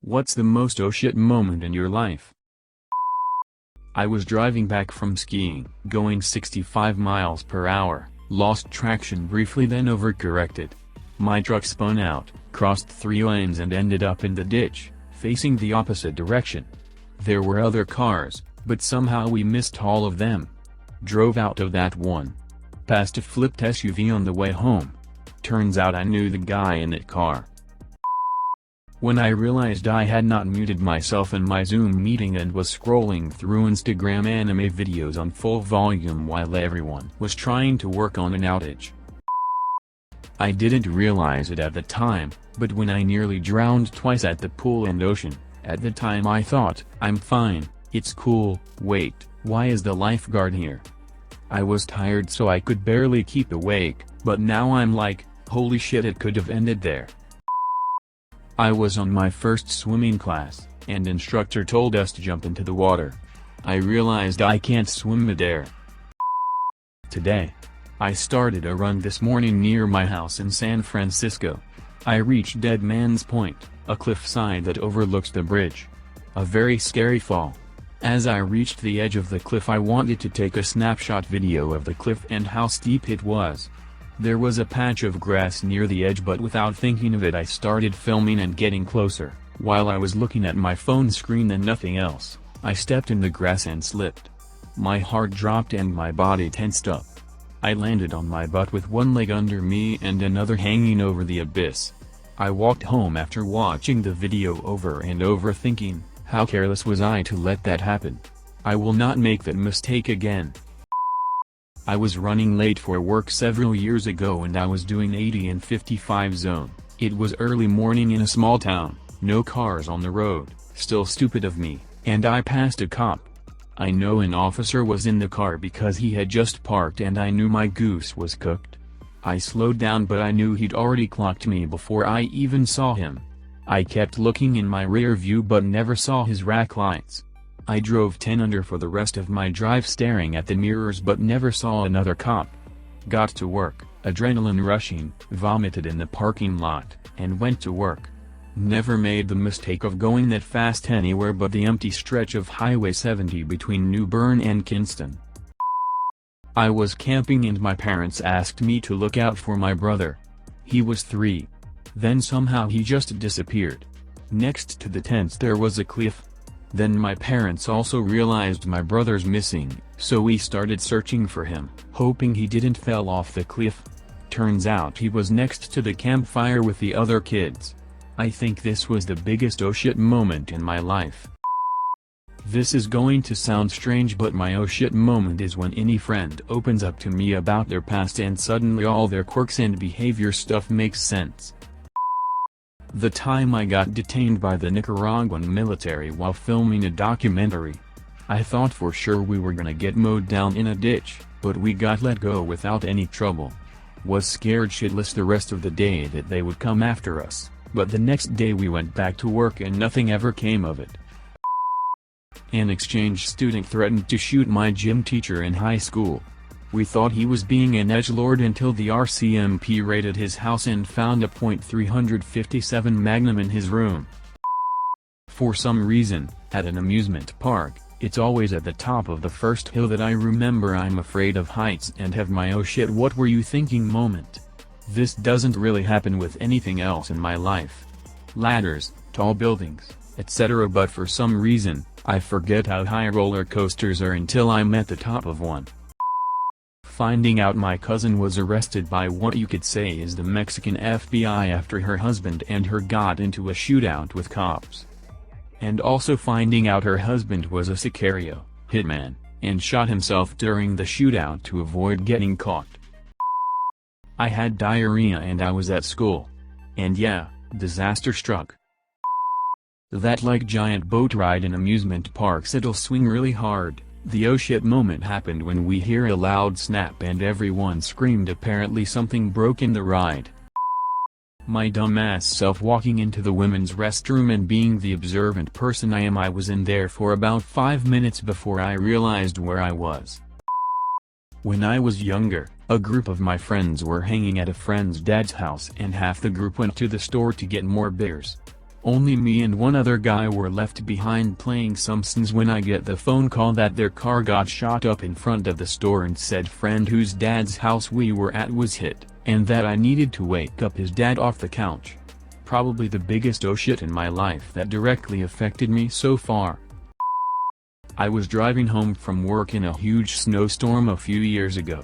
What's the most oh shit moment in your life? I was driving back from skiing, going 65 miles per hour, lost traction briefly then overcorrected. My truck spun out, crossed 3 lanes and ended up in the ditch, facing the opposite direction. There were other cars, but somehow we missed all of them. Drove out of that one. Passed a flipped SUV on the way home. Turns out I knew the guy in that car. When I realized I had not muted myself in my Zoom meeting and was scrolling through Instagram anime videos on full volume while everyone was trying to work on an outage. I didn't realize it at the time, but when I nearly drowned twice at the pool and ocean, at the time I thought, I'm fine, it's cool, wait, why is the lifeguard here? I was tired so I could barely keep awake, but now I'm like, holy shit, it could have ended there. I was on my first swimming class, and instructor told us to jump into the water. I realized I can't swim midair. Today, I started a run this morning near my house in San Francisco. I reached Dead Man's Point, a cliffside that overlooks the bridge. A very scary fall. As I reached the edge of the cliff I wanted to take a snapshot video of the cliff and how steep it was. There was a patch of grass near the edge, but without thinking of it I started filming and getting closer. While I was looking at my phone screen and nothing else, I stepped in the grass and slipped. My heart dropped and my body tensed up. I landed on my butt with one leg under me and another hanging over the abyss. I walked home after watching the video over and over thinking, how careless was I to let that happen? I will not make that mistake again. I was running late for work several years ago and I was doing 80 and 55 zone. It was early morning in a small town, no cars on the road, still stupid of me, and I passed a cop. I know an officer was in the car because he had just parked and I knew my goose was cooked. I slowed down but I knew he'd already clocked me before I even saw him. I kept looking in my rear view but never saw his rack lights. I drove 10 under for the rest of my drive staring at the mirrors but never saw another cop. Got to work, adrenaline rushing, vomited in the parking lot, and went to work. Never made the mistake of going that fast anywhere but the empty stretch of Highway 70 between New Bern and Kinston. I was camping and my parents asked me to look out for my brother. He was 3. Then somehow he just disappeared. Next to the tents there was a cliff. Then my parents also realized my brother's missing, so we started searching for him, hoping he didn't fell off the cliff. Turns out he was next to the campfire with the other kids. I think this was the biggest oh shit moment in my life. This is going to sound strange but my oh shit moment is when any friend opens up to me about their past and suddenly all their quirks and behavior stuff makes sense. The time I got detained by the Nicaraguan military while filming a documentary. I thought for sure we were gonna get mowed down in a ditch, but we got let go without any trouble. Was scared shitless the rest of the day that they would come after us, but the next day we went back to work and nothing ever came of it. An exchange student threatened to shoot my gym teacher in high school. We thought he was being an edgelord until the RCMP raided his house and found a .357 Magnum in his room. For some reason, at an amusement park, it's always at the top of the first hill that I remember I'm afraid of heights and have my oh shit what were you thinking moment. This doesn't really happen with anything else in my life. Ladders, tall buildings, etc. But for some reason, I forget how high roller coasters are until I'm at the top of one. Finding out my cousin was arrested by what you could say is the Mexican FBI after her husband and her got into a shootout with cops. And also finding out her husband was a sicario, hitman, and shot himself during the shootout to avoid getting caught. I had diarrhea and I was at school. And yeah, disaster struck. That like giant boat ride in amusement parks it'll swing really hard. The oh shit moment happened when we hear a loud snap and everyone screamed apparently something broke in the ride. My dumbass self walking into the women's restroom and being the observant person I am I was in there for about 5 minutes before I realized where I was. When I was younger, a group of my friends were hanging at a friend's dad's house and half the group went to the store to get more beers. Only me and one other guy were left behind playing some Sims when I get the phone call that their car got shot up in front of the store and said friend whose dad's house we were at was hit, and that I needed to wake up his dad off the couch. Probably the biggest oh shit in my life that directly affected me so far. I was driving home from work in a huge snowstorm a few years ago.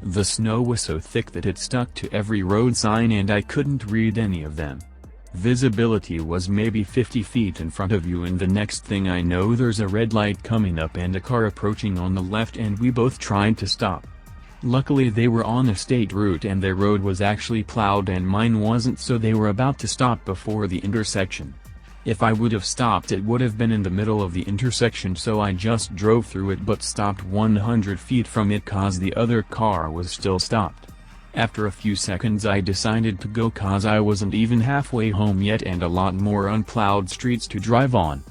The snow was so thick that it stuck to every road sign and I couldn't read any of them. Visibility was maybe 50 feet in front of you, and the next thing I know there's a red light coming up and a car approaching on the left, and we both tried to stop. Luckily they were on a state route and their road was actually plowed and mine wasn't, so they were about to stop before the intersection. If I would have stopped it would have been in the middle of the intersection, so I just drove through it but stopped 100 feet from it cause the other car was still stopped. After a few seconds I decided to go cause I wasn't even halfway home yet and a lot more unplowed streets to drive on.